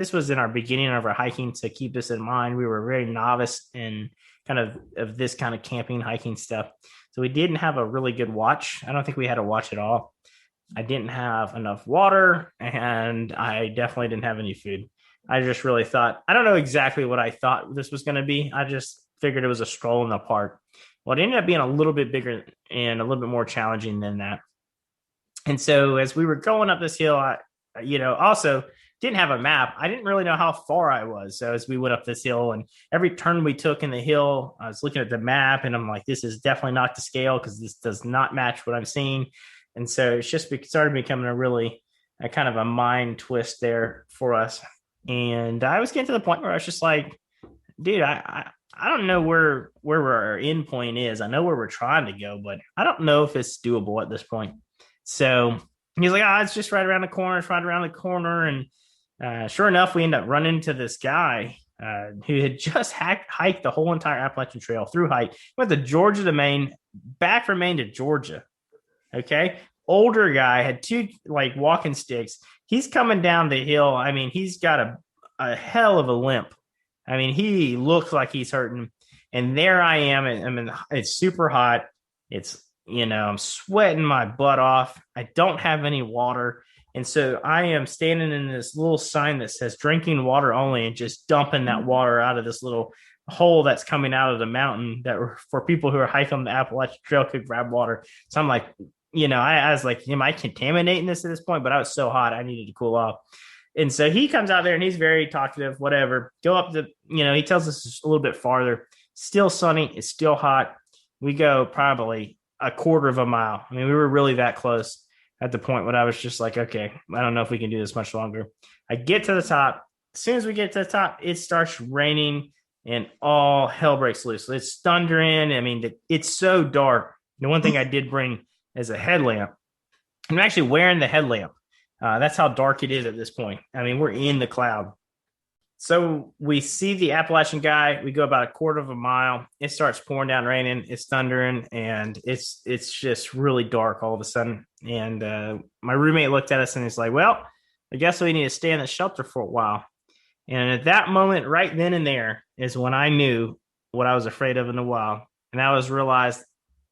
this was in our beginning of our hiking. To keep this in mind, we were very novice in kind of this kind of camping, hiking stuff. So we didn't have a really good watch. I don't think we had a watch at all. I didn't have enough water, and I definitely didn't have any food. I just really thought, I don't know exactly what I thought this was going to be. I just figured it was a stroll in the park. Well, it ended up being a little bit bigger and a little bit more challenging than that. And so as we were going up this hill, also didn't have a map. I didn't really know how far I was. So as we went up this hill, and every turn we took in the hill, I was looking at the map and I'm like, this is definitely not to scale because this does not match what I'm seeing. And so it's just started becoming a kind of a mind twist there for us. And I was getting to the point where I was just like, dude, I don't know where our end point is. I know where we're trying to go, but I don't know if it's doable at this point. So he's like, it's just right around the corner. It's right around the corner. And sure enough, we end up running into this guy who had just hiked the whole entire Appalachian Trail through hike, went to Georgia to Maine, back from Maine to Georgia. Okay. Older guy, had two like walking sticks. He's coming down the hill. I mean, he's got a hell of a limp. I mean, he looks like he's hurting. And there I am. I mean, it's super hot. I'm sweating my butt off. I don't have any water. And so I am standing in this little sign that says drinking water only and just dumping that water out of this little hole that's coming out of the mountain that for people who are hiking the Appalachian Trail could grab water. So I'm like, I was like, am I contaminating this at this point? But I was so hot, I needed to cool off. And so he comes out there and he's very talkative, whatever. Go up he tells us a little bit farther. Still sunny. It's still hot. We go probably a quarter of a mile. I mean, we were really that close at the point when I was just like, okay, I don't know if we can do this much longer. I get to the top. As soon as we get to the top, it starts raining and all hell breaks loose. It's thundering. I mean, it's so dark. The one thing I did bring is a headlamp. I'm actually wearing the headlamp. That's how dark it is at this point. I mean, we're in the cloud. So we see the Appalachian guy. We go about a quarter of a mile. It starts pouring down, raining. It's thundering, and it's just really dark all of a sudden. And my roommate looked at us and he's like, "Well, I guess we need to stay in the shelter for a while." And at that moment, right then and there, is when I knew what I was afraid of in the wild, and I was realized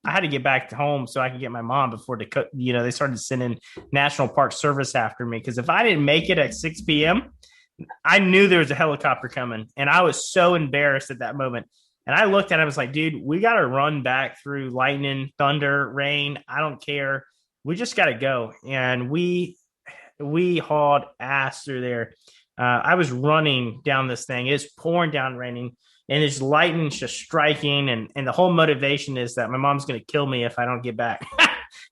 I had to get back home so I could get my mom before they started sending National Park Service after me. Because if I didn't make it at 6 p.m., I knew there was a helicopter coming, and I was so embarrassed at that moment. And I looked at it, I was like, dude, we got to run back through lightning, thunder, rain. I don't care. We just got to go. And we hauled ass through there. I was running down this thing. It's pouring down, raining, and it's lightning's just striking. And the whole motivation is that my mom's going to kill me if I don't get back.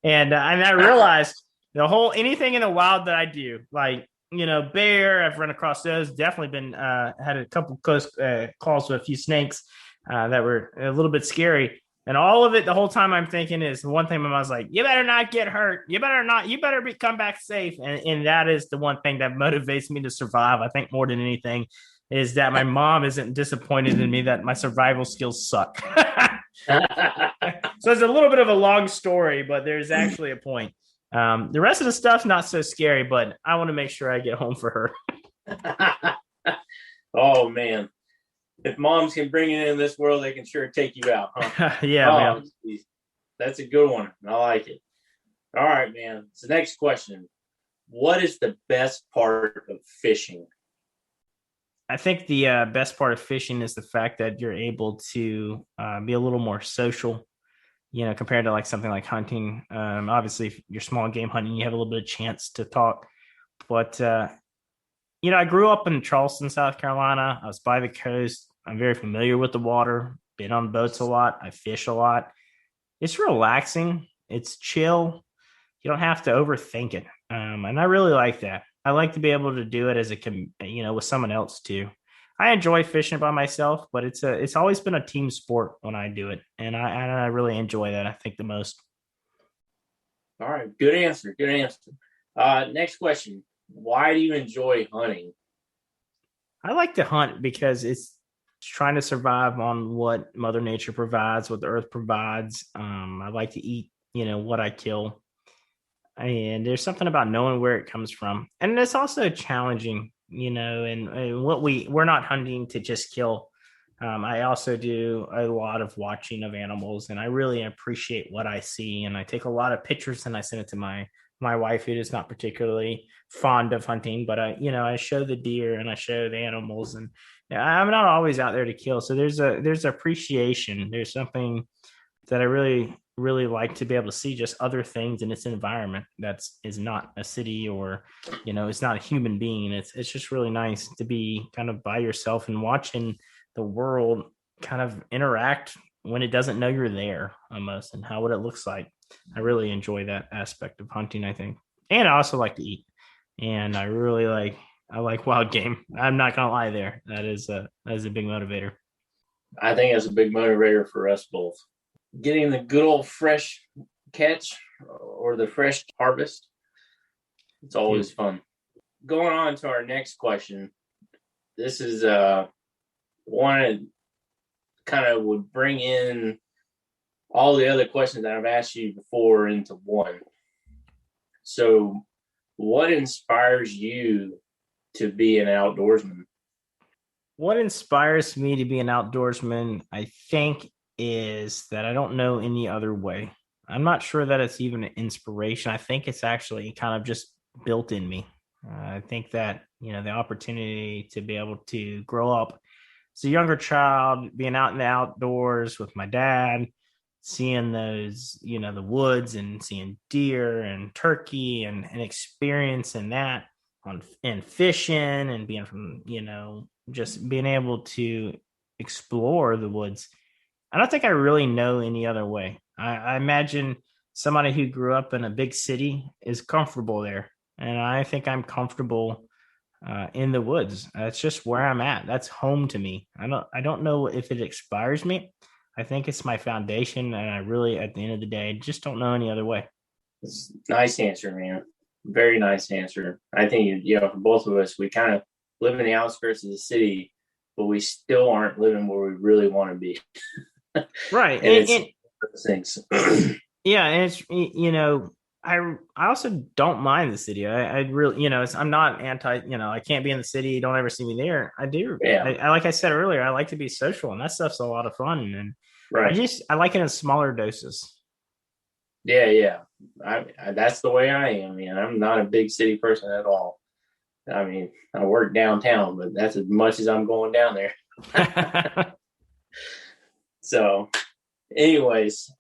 and I realized anything in the wild that I do, like, bear, I've run across those. Definitely been had a couple close calls with a few snakes that were a little bit scary. And all of it, the whole time I'm thinking is one thing my mom's like, you better not get hurt. You better come back safe. And that is the one thing that motivates me to survive. I think more than anything is that my mom isn't disappointed in me that my survival skills suck. So it's a little bit of a long story, but there's actually a point. The rest of the stuff's not so scary, but I want to make sure I get home for her. Oh, man. If moms can bring it in this world, they can sure take you out, huh? Yeah, man. Geez. That's a good one. I like it. All right, man. So next question. What is the best part of fishing? I think the best part of fishing is the fact that you're able to be a little more social, compared to like something like hunting. Obviously, if you're small game hunting, you have a little bit of chance to talk. But, I grew up in Charleston, South Carolina. I was by the coast. I'm very familiar with the water, been on boats a lot. I fish a lot. It's relaxing. It's chill. You don't have to overthink it. And I really like that. I like to be able to do it with someone else too. I enjoy fishing by myself, but it's always been a team sport when I do it. And I really enjoy that, I think, the most. All right. Good answer. Good answer. Next question. Why do you enjoy hunting? I like to hunt because it's trying to survive on what Mother Nature provides, what the earth provides. I like to eat, what I kill. And there's something about knowing where it comes from. And it's also challenging. and we're not hunting to just kill. I also do a lot of watching of animals, and I really appreciate what I see. And I take a lot of pictures and I send it to my wife, who is not particularly fond of hunting, but I show the deer and I show the animals, and I'm not always out there to kill. So there's appreciation. There's something that I really, really like to be able to see just other things in its environment is not a city, or, it's not a human being. It's just really nice to be kind of by yourself and watching the world kind of interact when it doesn't know you're there almost, and what it looks like. I really enjoy that aspect of hunting, I think. And I also like to eat. And I like wild game. I'm not gonna lie there. That is a big motivator. I think that's a big motivator for us both. Getting the good old fresh catch or the fresh harvest, it's always fun. Going on to our next question. This is one that kind of would bring in all the other questions that I've asked you before into one. So, what inspires you to be an outdoorsman? What inspires me to be an outdoorsman, I think, is that I don't know any other way. I'm not sure that it's even an inspiration. I think it's actually kind of just built in me. I think that, the opportunity to be able to grow up as a younger child, being out in the outdoors with my dad, seeing those, the woods, and seeing deer and turkey, and experiencing that and fishing, and being from, just being able to explore the woods. I don't think I really know any other way. I imagine somebody who grew up in a big city is comfortable there. And I think I'm comfortable in the woods. That's just where I'm at. That's home to me. I don't know if it inspires me. I think it's my foundation. And I really, at the end of the day, just don't know any other way. It's a nice answer, man. Very nice answer. I think, for both of us, we kind of live in the outskirts of the city, but we still aren't living where we really want to be. Right. And it's things. Yeah. And it's, I also don't mind the city. I really, I'm not anti, I can't be in the city. Don't ever see me there. I do. Yeah. Like I said earlier, I like to be social, and that stuff's a lot of fun. And right. I like it in smaller doses. Yeah. I that's the way I am, man. I'm not a big city person at all. I mean, I work downtown, but that's as much as I'm going down there. So, anyways,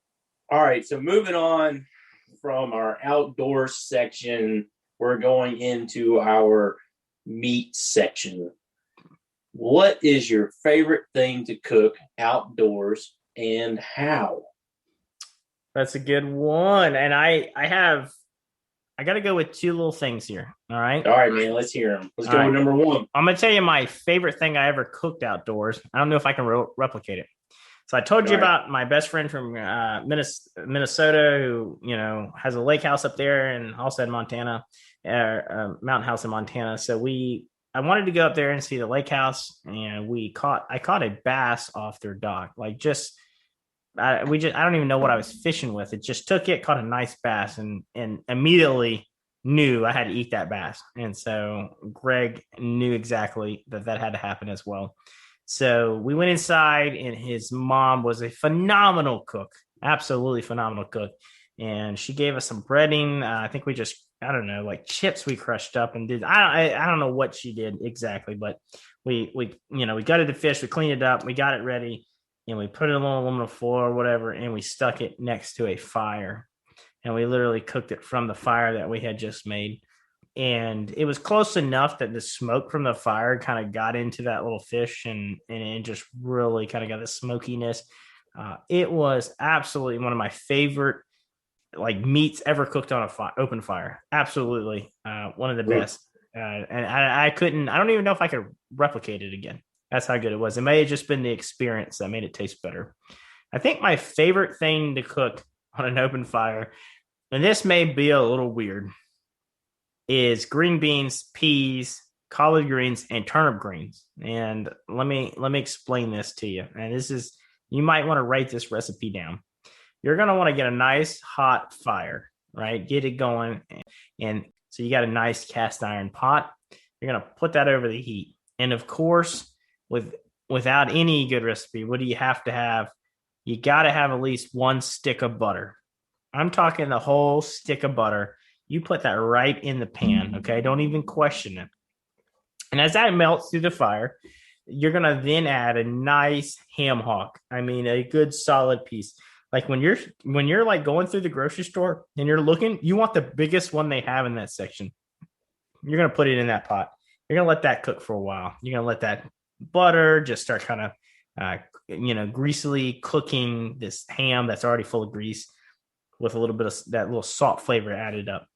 all right. So moving on from our outdoor section, we're going into our meat section. What is your favorite thing to cook outdoors, and how? That's a good one. And I got to go with two little things here. All right. All right, man. Let's hear them. Let's go with number one. I'm going to tell you my favorite thing I ever cooked outdoors. I don't know if I can replicate it. So I told you about my best friend from Minnesota, who, has a lake house up there, and also in Montana, mountain house in Montana. So I wanted to go up there and see the lake house, and I caught a bass off their dock. Like I don't even know what I was fishing with. It just took it, caught a nice bass, and immediately knew I had to eat that bass. And so Greg knew exactly that had to happen as well. So we went inside, and his mom was a phenomenal cook, absolutely phenomenal cook. And she gave us some breading. I think I don't know, like chips we crushed up and did. I don't know what she did exactly, but we gutted the fish, we cleaned it up, we got it ready, and we put it on aluminum foil or whatever, and we stuck it next to a fire. And we literally cooked it from the fire that we had just made. And it was close enough that the smoke from the fire kind of got into that little fish, and it just really kind of got the smokiness. It was absolutely one of my favorite meats ever cooked on open fire. Absolutely one of the best. And I don't even know if I could replicate it again. That's how good it was. It may have just been the experience that made it taste better. I think my favorite thing to cook on an open fire, and this may be a little weird, is green beans, peas, collard greens, and turnip greens. And let me explain this to you. And you might want to write this recipe down. You're going to want to get a nice hot fire, right? Get it going. And so you got a nice cast iron pot. You're going to put that over the heat. And of course, without any good recipe, what do you have to have? You got to have at least one stick of butter. I'm talking the whole stick of butter. You put that right in the pan, okay? Don't even question it. And as that melts through the fire, you're gonna then add a nice ham hock. I mean, a good solid piece. Like when you're like going through the grocery store and you're looking, you want the biggest one they have in that section. You're gonna put it in that pot. You're gonna let that cook for a while. You're gonna let that butter just start kind of, greasily cooking this ham that's already full of grease with a little bit of that little salt flavor added up.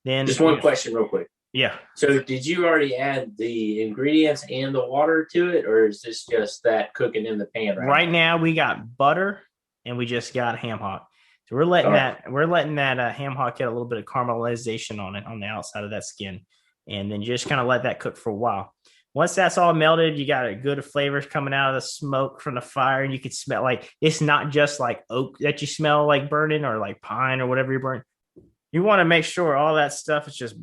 Then just one question, real quick. Yeah. So, did you already add the ingredients and the water to it, or is this just that cooking in the pan right now? We got butter and we just got ham hock. So we're letting that ham hock get a little bit of caramelization on it on the outside of that skin, and then just kind of let that cook for a while. Once that's all melted, you got a good flavors coming out of the smoke from the fire, and you can smell like it's not just like oak that you smell like burning or like pine or whatever you're burning. You want to make sure all that stuff is just,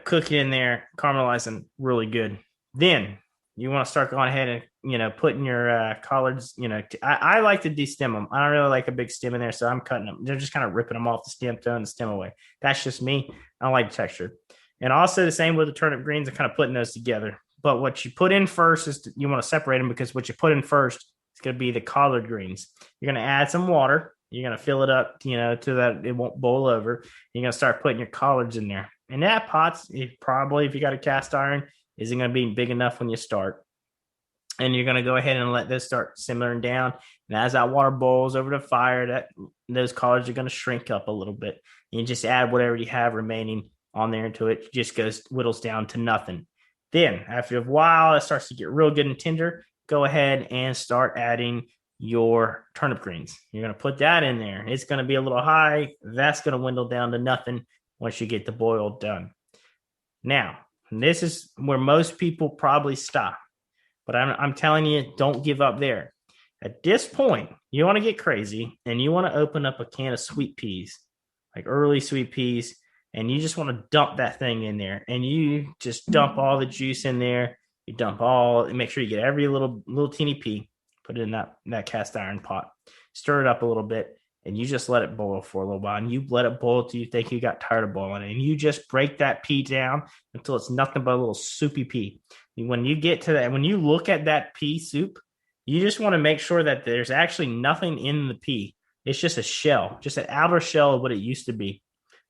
cooking in there, caramelizing really good. Then you want to start going ahead and, putting your collards, I like to destem them. I don't really like a big stem in there, so I'm cutting them. They're just kind of ripping them off the stem, throwing the stem away. That's just me. I don't like the texture. And also the same with the turnip greens and kind of putting those together. But what you put in first is you want to separate them, because what you put in first is going to be the collard greens. You're going to add some water. You're going to fill it up, to that it won't boil over. You're going to start putting your collards in there. And that pot's probably, if you got a cast iron, isn't going to be big enough when you start. And you're going to go ahead and let this start simmering down. And as that water boils over the fire, those collards are going to shrink up a little bit. You just add whatever you have remaining on there into it. It just whittles down to nothing. Then after a while, it starts to get real good and tender. Go ahead and start adding your turnip greens. You're going to put that in there. It's going to be a little high. That's going to dwindle down to nothing once you get the boil done. Now, this is where most people probably stop, but I'm telling you, don't give up there. At this point, you want to get crazy and you want to open up a can of sweet peas, like early sweet peas, and you just want to dump that thing in there, and you just dump all the juice in there. You make sure you get every little teeny pea. Put it in that cast iron pot, stir it up a little bit, and you just let it boil for a little while. And you let it boil till you think you got tired of boiling it. And you just break that pea down until it's nothing but a little soupy pea. When you get to that, when you look at that pea soup, you just want to make sure that there's actually nothing in the pea. It's just a shell, just an outer shell of what it used to be.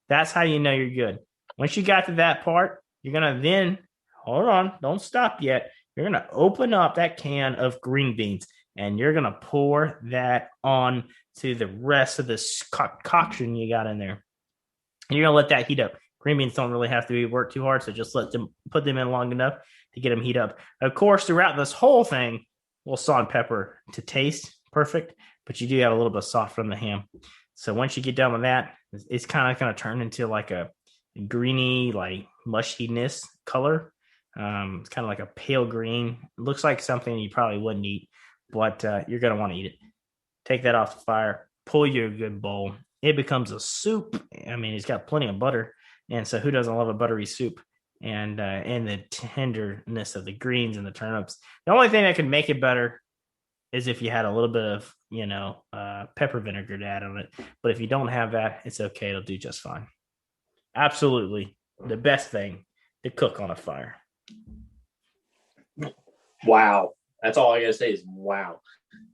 That's how you know you're good. Once you got to that part, you're going to then, hold on, don't stop yet. You're going to open up that can of green beans. And you're going to pour that on to the rest of this concoction you got in there. And you're going to let that heat up. Green beans don't really have to work too hard, so just put them in long enough to get them heat up. Of course, throughout this whole thing, we'll salt and pepper to taste perfect, but you do have a little bit of salt from the ham. So once you get done with that, it's kind of going to turn into like a greeny, like mushiness color. It's kind of like a pale green. It looks like something you probably wouldn't eat, but you're going to want to eat it. Take that off the fire, pull you a good bowl. It becomes a soup. I mean, it's got plenty of butter. And so who doesn't love a buttery soup? And the tenderness of the greens and the turnips. The only thing that could make it better is if you had a little bit of, pepper vinegar to add on it. But if you don't have that, it's okay. It'll do just fine. Absolutely the best thing to cook on a fire. Wow. That's all I got to say is wow.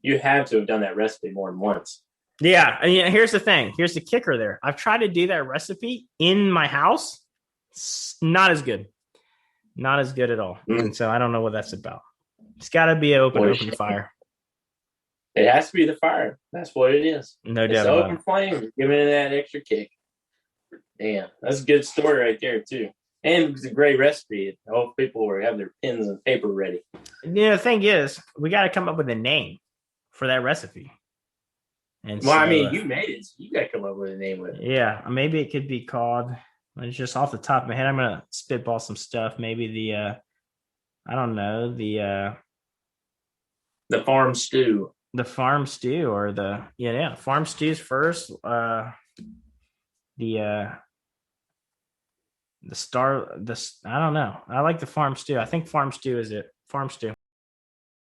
You have to have done that recipe more than once. Yeah. And here's the thing. Here's the kicker there. I've tried to do that recipe in my house. It's not as good. Not as good at all. And so I don't know what that's about. It's got to be an open fire. It has to be the fire. That's what it is. No doubt. It's open flame, giving it that extra kick. Damn, that's a good story right there too. And it's a great recipe. I hope people will have their pens and paper ready. The thing is, we got to come up with a name for that recipe. And you made it. So you got to come up with a name with it. Yeah, maybe it could be called. It's just off the top of my head. I'm gonna spitball some stuff. Maybe I don't know, the farm stew. The farm stew, or farm stews first. The I don't know. I like the farm stew. I think farm stew is it. Farm stew.